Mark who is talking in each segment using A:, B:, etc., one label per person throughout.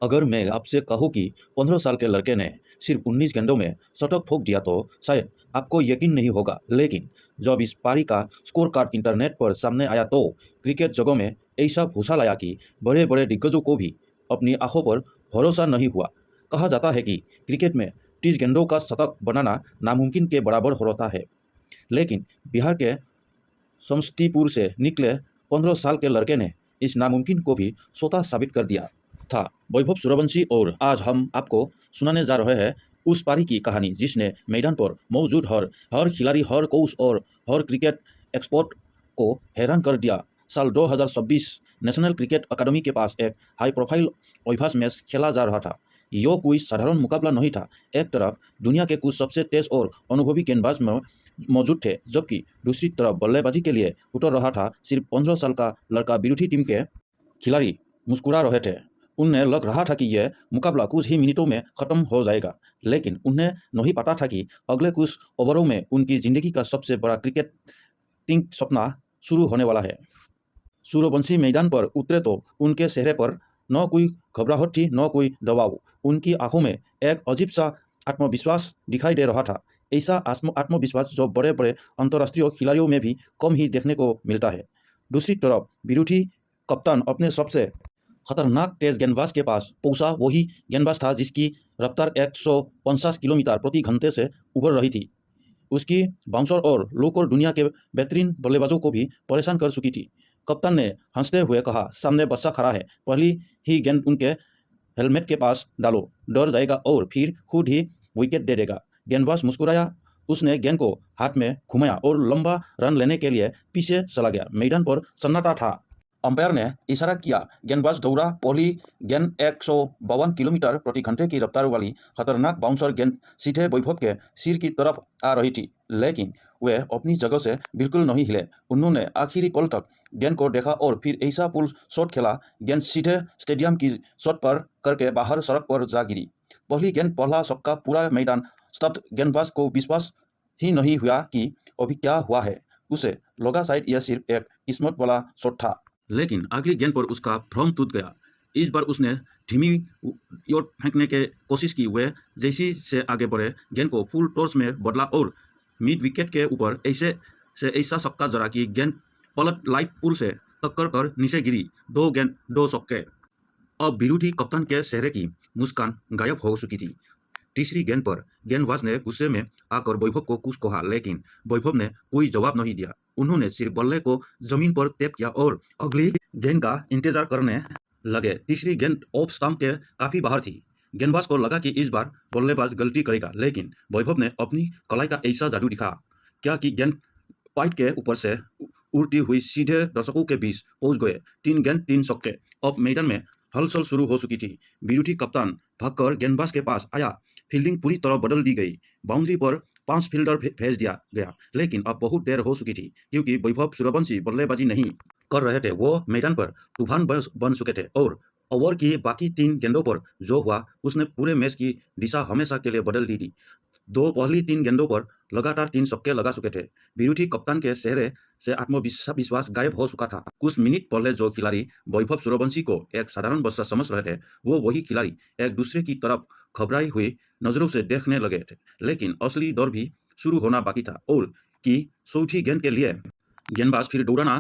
A: अगर मैं आपसे कहूं कि 15 साल के लड़के ने सिर्फ 19 गेंदों में शतक ठोक दिया तो शायद आपको यकीन नहीं होगा, लेकिन जब इस पारी का स्कोर कार्ड इंटरनेट पर सामने आया तो क्रिकेट जगत में ऐसा भूसा लाया कि बड़े बड़े दिग्गजों को भी अपनी आंखों पर भरोसा नहीं हुआ। कहा जाता है कि क्रिकेट में 30 गेंदों का शतक बनाना नामुमकिन के बराबर होता है, लेकिन बिहार के समस्तीपुर से निकले 15 साल के लड़के ने इस नामुमकिन को भी स्वतः साबित कर दिया था। वैभव सूर्यवंशी, और आज हम आपको सुनाने जा रहे हैं उस पारी की कहानी जिसने मैदान पर मौजूद हर खिलाड़ी, हर कोच और हर क्रिकेट एक्सपर्ट को हैरान कर दिया। साल 2026 नेशनल क्रिकेट अकादमी के पास एक हाई प्रोफाइल अभ्यास मैच खेला जा रहा था। यह कोई साधारण मुकाबला नहीं था। एक तरफ दुनिया के कुछ सबसे तेज और अनुभवी गेंदबाज में मौजूद थे, जबकि दूसरी तरफ बल्लेबाजी के लिए उतर रहा था सिर्फ 15 साल का लड़का। विरोधी टीम के खिलाड़ी मुस्कुरा रहे थे। उन्हें लग रहा था कि यह मुकाबला कुछ ही मिनटों में खत्म हो जाएगा, लेकिन उन्हें नहीं पता था कि अगले कुछ ओवरों में उनकी ज़िंदगी का सबसे बड़ा क्रिकेटिंग सपना शुरू होने वाला है। सूर्यवंशी मैदान पर उतरे तो उनके चेहरे पर न कोई घबराहट थी, न कोई दबाव। उनकी आंखों में एक अजीब सा आत्मविश्वास दिखाई दे रहा था। ऐसा आत्मविश्वास जो बड़े बड़े अंतर्राष्ट्रीय खिलाड़ियों में भी कम ही देखने को मिलता है। दूसरी तरफ विरोधी कप्तान अपने सबसे खतरनाक तेज गेंदबाज के पास पहुंचा। वही गेंदबाज था जिसकी रफ्तार 150 किलोमीटर प्रति घंटे से उभर रही थी। उसकी बाउंसर और लोकर दुनिया के बेहतरीन बल्लेबाजों को भी परेशान कर चुकी थी। कप्तान ने हंसते हुए कहा, सामने बच्चा खड़ा है, पहली ही गेंद उनके हेलमेट के पास डालो, डर जाएगा और फिर खुद ही विकेट दे देगा। गेंदबाज मुस्कुराया, उसने गेंद को हाथ में घुमाया और लंबा रन लेने के लिए पीछे चला गया। मैदान पर सन्नाटा था। अंपायर ने इशारा किया, गेंदबाज दौड़ा। पहली गेंद 152 किलोमीटर प्रति घंटे की रफ्तार वाली खतरनाक बाउंसर गेंद सीधे वैभव के सिर की तरफ आ रही थी, लेकिन वे अपनी जगह से बिल्कुल नहीं हिले। उन्होंने आखिरी पल तक गेंद को देखा और फिर ऐसा पुल शॉट खेला, गेंद सीधे स्टेडियम की छत पर करके बाहर सड़क पर जा गिरी। पहली गेंद, पहला छक्का। पूरा मैदान स्तब्ध। गेंदबाज को विश्वास ही नहीं हुआ कि अभी क्या हुआ है। उसे लगा शायद यह सिर्फ एक किस्मत वाला शॉट था, लेकिन अगली गेंद पर उसका भ्रम टूट गया। इस बार उसने धीमी योट फेंकने की कोशिश की। वे जैसी से आगे बढ़े, गेंद को फुल टॉस में बदला और मिड विकेट के ऊपर ऐसे से ऐसा छक्का जड़ा कि गेंद पलट लाइट पुल से टक्कर कर नीचे गिरी। 2 गेंद 2 छक्के। अब विरोधी कप्तान के चेहरे की मुस्कान गायब हो चुकी थी। तीसरी गेंद पर गेंदबाज ने गुस्से में आकर वैभव को कुछ कहा, लेकिन वैभव ने कोई जवाब नहीं दिया। उन्होंने सिर्फ बल्ले को जमीन पर टैप किया और अगली गेंद का इंतजार करने लगे। तीसरी गेंद ऑफ स्टंप के काफी बाहर थी। गेंदबाज को लगा कि इस बार बल्लेबाज गलती करेगा, लेकिन वैभव ने अपनी कलाई का ऐसा जादू दिखा क्या कि गेंद पाइट के ऊपर से उड़ती हुई सीधे दर्शकों के बीच पहुंच गए। 3 गेंद 3 छक्के। अब मैदान में हलचल शुरू हो चुकी थी। विरोधी कप्तान भागकर गेंदबाज के पास आया। फील्डिंग पूरी तरह बदल दी गई। बाउंड्री पर 5 फील्डर भेज दिया गया, लेकिन अब बहुत देर हो चुकी थी, क्योंकि वैभव सूर्यवंशी बल्लेबाजी नहीं कर रहे थे। वो मैदान पर तूफान बन चुके थे और ओवर की बाकी 3 गेंदों पर जो हुआ उसने पूरे मैच की दिशा हमेशा के लिए बदल दी थी। पहली 3 गेंदों पर लगातार 3 छक्के लगा चुके थे। विरोधी कप्तान के चेहरे से आत्मविश्वास गायब हो चुका था। कुछ मिनट पहले जो खिलाड़ी वैभव सूर्यवंशी को एक साधारण बच्चा समझ रहे थे, वो वही खिलाड़ी एक दूसरे की तरफ घबराई हुई नजरों से देखने लगे थे। लेकिन असली दौर भी शुरू होना बाकी था और कि चौथी गेंद के लिए गेंदबाज फिर दौड़ाना।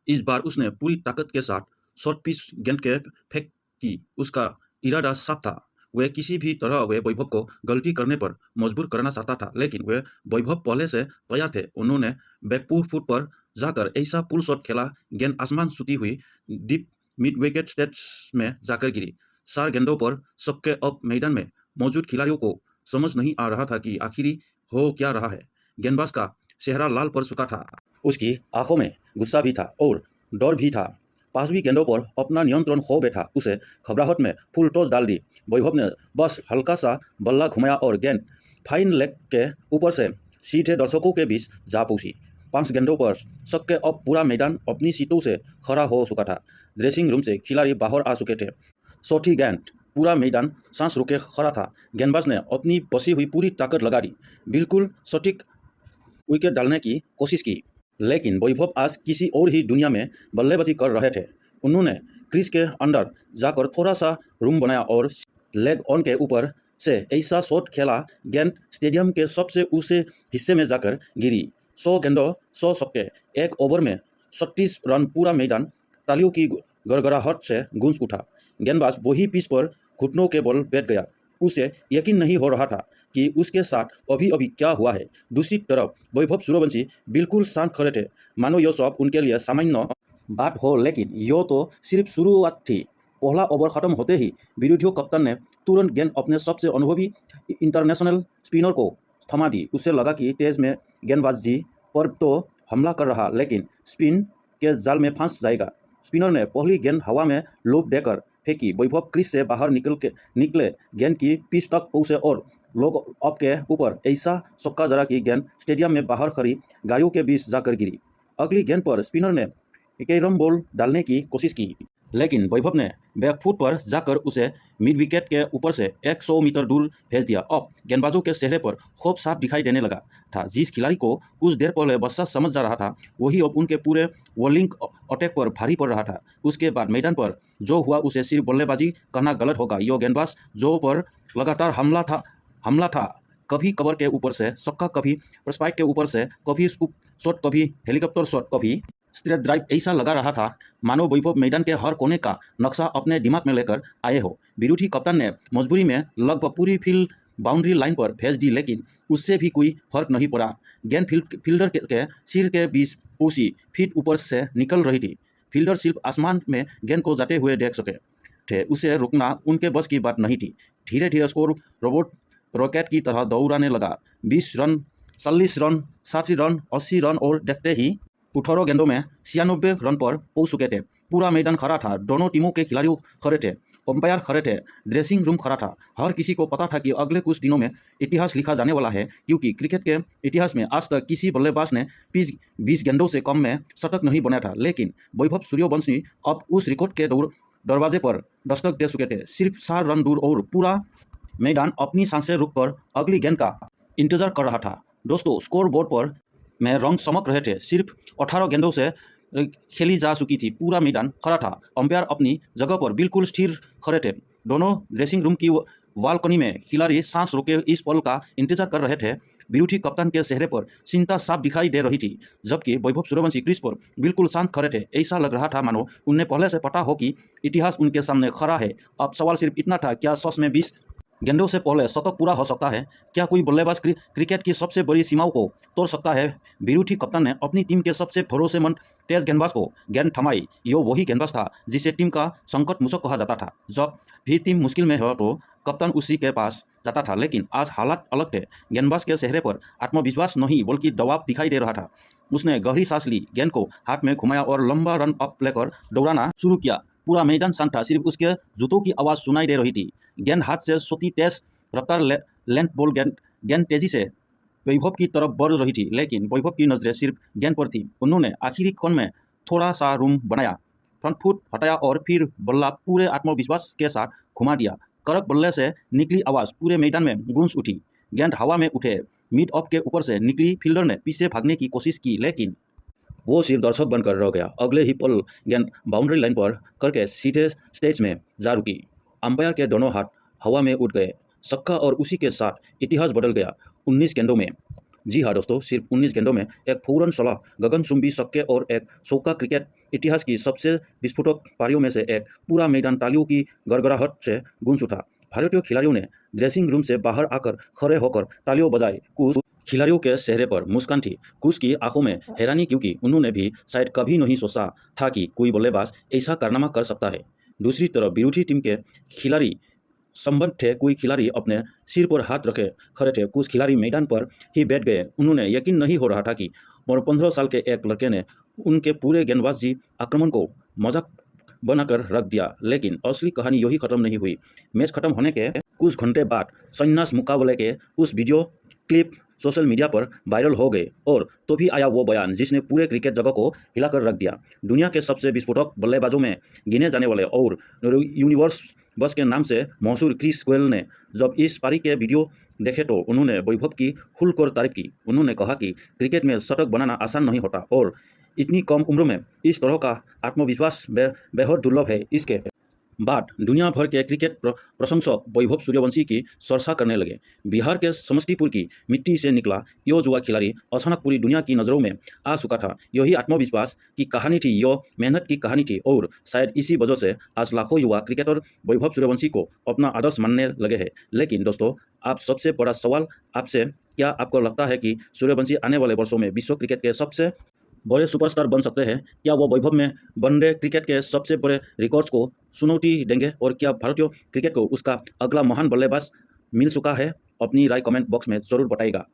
A: इस बार उसने पूरी ताकत के साथ शॉर्ट पिच गेंद के फेंक की। उसका इरादा साफ था। वे किसी भी तरह वे वैभव को गलती करने पर मजबूर करना चाहता था, लेकिन वे वैभव पहले से तैयार थे। उन्होंने बैकफुट फुट पर जाकर ऐसा पुल शॉट खेला, गेंद आसमान छूती हुई डीप मिड विकेट स्टेट्स में जाकर गिरी। 4 गेंदों पर छक्के। अब मैदान में मौजूद खिलाड़ियों को समझ नहीं आ रहा था कि आखिरी हो क्या रहा है। गेंदबाज का चेहरा लाल पड़ चुका था। उसकी आंखों में गुस्सा भी था और डर भी था। 5वीं गेंदों पर अपना नियंत्रण खो बैठा। उसे घबराहट में फुल टॉस डाल दी। वैभव ने बस हल्का सा बल्ला घुमाया और गेंद फाइन लेग के ऊपर से सीधे दर्शकों के बीच जा पहुंची। 5 गेंदों पर छक्के। अब पूरा मैदान अपनी सीटों से खड़ा हो चुका था। ड्रेसिंग रूम से खिलाड़ी बाहर आ चुके थे। चौथी गेंद। पूरा मैदान सांस रोके खड़ा था। गेंदबाज ने अपनी बची हुई पूरी ताकत लगा दी, बिल्कुल सटीक विकेट डालने की कोशिश की, लेकिन वैभव आज किसी और ही दुनिया में बल्लेबाजी कर रहे थे। उन्होंने क्रीज के अंदर जाकर थोड़ा सा रूम बनाया और लेग ऑन के ऊपर से ऐसा शॉट खेला, गेंद स्टेडियम के सबसे ऊंचे हिस्से में जाकर गिरी। 100 गेंदों 100 छक्के, एक ओवर में 36 रन, पूरा मैदान तालियों की गड़गड़ाहट से गूंज उठा। गेंदबाज वही पिच पर घुटनों के बल बैठ गया। उसे यकीन नहीं हो रहा था कि उसके साथ अभी अभी क्या हुआ है। दूसरी तरफ वैभव सूर्यवंशी बिल्कुल शांत खड़े थे, मानो यह सब उनके लिए सामान्य बात हो, लेकिन यो तो सिर्फ शुरुआत थी। पहला ओवर खत्म होते ही विरोधी कप्तान ने तुरंत गेंद अपने सबसे अनुभवी इंटरनेशनल स्पिनर को थमा दी। उसे लगा कि तेज में गेंदबाज जी पर तो हमला कर रहा, लेकिन स्पिन के जाल में फंस जाएगा। स्पिनर ने पहली गेंद हवा में लोब देकर फेंकी। वैभव क्रीज से बाहर निकले, गेंद की पिच तक पहुंचे और लोग अप के ऊपर ऐसा चौका जरा कि गेंद स्टेडियम में बाहर खड़ी गाड़ियों के बीच जाकर गिरी। अगली गेंद पर स्पिनर ने कैरम बॉल डालने की कोशिश की, लेकिन वैभव ने बैकफुट पर जाकर उसे मिड विकेट के ऊपर से 100 मीटर दूर भेज दिया। अब गेंदबाजों के चेहरे पर खौफ साफ दिखाई देने लगा था। जिस खिलाड़ी को कुछ देर पहले बच्चा समझ जा रहा था, वही अब उनके पूरे बॉलिंग अटैक पर भारी पड़ रहा था। उसके बाद मैदान पर जो हुआ उसे सिर्फ बल्लेबाजी कहना गलत होगा। यो गेंदबाज जो पर लगातार हमला था, कभी कवर के ऊपर से छक्का, कभी स्पाइक के ऊपर से, कभी स्कूप शॉट, कभी हेलीकॉप्टर शॉट, कभी स्ट्रेट ड्राइव। ऐसा लगा रहा था मानो वैभव मैदान के हर कोने का नक्शा अपने दिमाग में लेकर आए हो। विरोधी कप्तान ने मजबूरी में लगभग पूरी फील्ड बाउंड्री लाइन पर भेज दी, लेकिन उससे भी कोई फर्क नहीं पड़ा। गेंद फील्डर के सिर के बीच पहुंची फीट ऊपर से निकल रही थी। फील्डर सिर्फ आसमान में गेंद को जाते हुए देख सके थे, उसे रुकना उनके बस की बात नहीं थी। धीरे धीरे स्कोर रोबोट रॉकेट की तरह दौड़ाने लगा। 20 रन, 40 रन, 60 रन, 80 रन और देखते ही 18 गेंदों में 96 रन पर पहुंच चुके थे। पूरा मैदान खड़ा था, दोनों टीमों के खिलाड़ी खड़े थे, अंपायर खड़े थे, ड्रेसिंग रूम खड़ा था। हर किसी को पता था कि अगले कुछ दिनों में इतिहास लिखा जाने वाला है, क्योंकि क्रिकेट के इतिहास में आज तक किसी बल्लेबाज ने 20 गेंदों से कम में शतक नहीं बनाया था। लेकिन वैभव सूर्यवंशी अब उस रिकॉर्ड के दरवाजे पर दस्तक दे चुके थे, सिर्फ 4 रन दूर, और पूरा मैदान अपनी सांसें रुककर अगली गेंद का इंतजार कर रहा था। दोस्तों, स्कोर बोर्ड पर में रंग चमक रहे थे। सिर्फ 18 गेंदों से खेली जा चुकी थी। पूरा मैदान खड़ा था, अंपायर अपनी जगह पर बिल्कुल स्थिर खड़े थे। दोनों ड्रेसिंग रूम की बालकनी में खिलाड़ी सांस रोके इस पल का इंतजार कर रहे थे। विरोधी कप्तान के चेहरे पर चिंता साफ दिखाई दे रही थी, जबकि वैभव सूर्यवंशी क्रीज पर बिल्कुल शांत खड़े थे। ऐसा लग रहा था मानो उन्हें पहले से पता हो कि इतिहास उनके सामने खड़ा है। अब सवाल सिर्फ इतना था, क्या सच में 20 गेंदों से पहले शतक पूरा हो सकता है? क्या कोई बल्लेबाज क्रिकेट की सबसे बड़ी सीमाओं को तोड़ सकता है? विरोधी कप्तान ने अपनी टीम के सबसे भरोसेमंद तेज गेंदबाज को गेंद थमाई। यो वही गेंदबाज था जिसे टीम का संकट मूसक कहा जाता था। जब भी टीम मुश्किल में हो तो कप्तान उसी के पास जाता था, लेकिन आज हालात अलग थे। गेंदबाज के चेहरे पर आत्मविश्वास नहीं बल्कि दबाव दिखाई दे रहा था। उसने गहरी सांस ली, गेंद को हाथ में घुमाया और लंबा रन अप लेकर दौड़ाना शुरू किया। पूरा मैदान शांत था, सिर्फ उसके जूतों की आवाज़ सुनाई दे रही थी। गेंद हाथ से सोती तेज रफ्तार लेंथ बॉल गेंद तेजी से वैभव की तरफ बढ़ रही थी, लेकिन वैभव की नजरें सिर्फ गेंद पर थी। उन्होंने आखिरी कोन में थोड़ा सा रूम बनाया, फ्रंट फुट हटाया और फिर बल्ला पूरे आत्मविश्वास के साथ घुमा दिया। कड़क बल्ले से निकली आवाज़ पूरे मैदान में गूंज उठी। गेंद हवा में उठे, मिड ऑफ के ऊपर से निकली। फील्डर ने पीछे भागने की कोशिश की, लेकिन वो सिर्फ दर्शक बनकर रह गया। अगले ही पल गेंद बाउंड्री लाइन पर करके सीधे स्टेज में जा रुकी। अंपायर के दोनों हाथ हवा में उठ गए, छक्का, और उसी के साथ इतिहास बदल गया। 19 गेंदों में, जी हाँ दोस्तों, सिर्फ 19 गेंदों में एक फौरन सलाह, गगनचुंबी छक्के और एक चौका क्रिकेट इतिहास की सबसे विस्फोटक पारियों में से एक। पूरा मैदान तालियों की गड़गड़ाहट से गूंज उठा। भारतीय खिलाड़ियों ने ड्रेसिंग रूम से बाहर आकर खड़े होकर तालियों बजाई। कुछ खिलाड़ियों के चेहरे पर मुस्कान थी, कुछ की आंखों में हैरानी, क्योंकि उन्होंने भी शायद कभी नहीं सोचा था कि कोई बल्लेबाज ऐसा कारनामा कर सकता है। दूसरी तरफ विरोधी टीम के खिलाड़ी संबंध थे। कोई खिलाड़ी अपने सिर पर हाथ रखे खड़े थे, कुछ खिलाड़ी मैदान पर ही बैठ गए। उन्होंने यकीन नहीं हो रहा था कि 15 साल के एक लड़के ने उनके पूरे गेंदबाजी आक्रमण को मजाक बनाकर रख दिया। लेकिन असली कहानी यही खत्म नहीं हुई। मैच खत्म होने के कुछ घंटे बाद संन्यास मुकाबले के उस वीडियो क्लिप सोशल मीडिया पर वायरल हो गए, और तो भी आया वो बयान जिसने पूरे क्रिकेट जगत को हिलाकर रख दिया। दुनिया के सबसे विस्फोटक बल्लेबाजों में गिने जाने वाले और यूनिवर्स बस के नाम से मशहूर क्रिस गेल ने जब इस पारी के वीडियो देखे तो उन्होंने वैभव की खुलकर तारीफ की। उन्होंने कहा कि क्रिकेट में शतक बनाना आसान नहीं होता और इतनी कम उम्र में इस तरह का आत्मविश्वास बेहद दुर्लभ है। इसके बाद दुनिया भर के क्रिकेट प्रशंसक वैभव सूर्यवंशी की सरसा करने लगे। बिहार के समस्तीपुर की मिट्टी से निकला यो युवा खिलाड़ी अचानक पूरी दुनिया की नज़रों में आ चुका था। यही आत्मविश्वास की कहानी थी, यह मेहनत की कहानी थी और शायद इसी वजह से आज लाखों युवा क्रिकेटर वैभव सूर्यवंशी को अपना आदर्श मानने लगे हैं। लेकिन दोस्तों, आप सबसे बड़ा सवाल आपसे, क्या आपको लगता है कि सूर्यवंशी आने वाले वर्षों में विश्व क्रिकेट के सबसे बड़े सुपरस्टार बन सकते हैं? क्या वो वैभव में वनडे क्रिकेट के सबसे बड़े रिकॉर्ड्स को चुनौती देंगे और क्या भारतीय क्रिकेट को उसका अगला महान बल्लेबाज मिल चुका है? अपनी राय कमेंट बॉक्स में ज़रूर बताइएगा।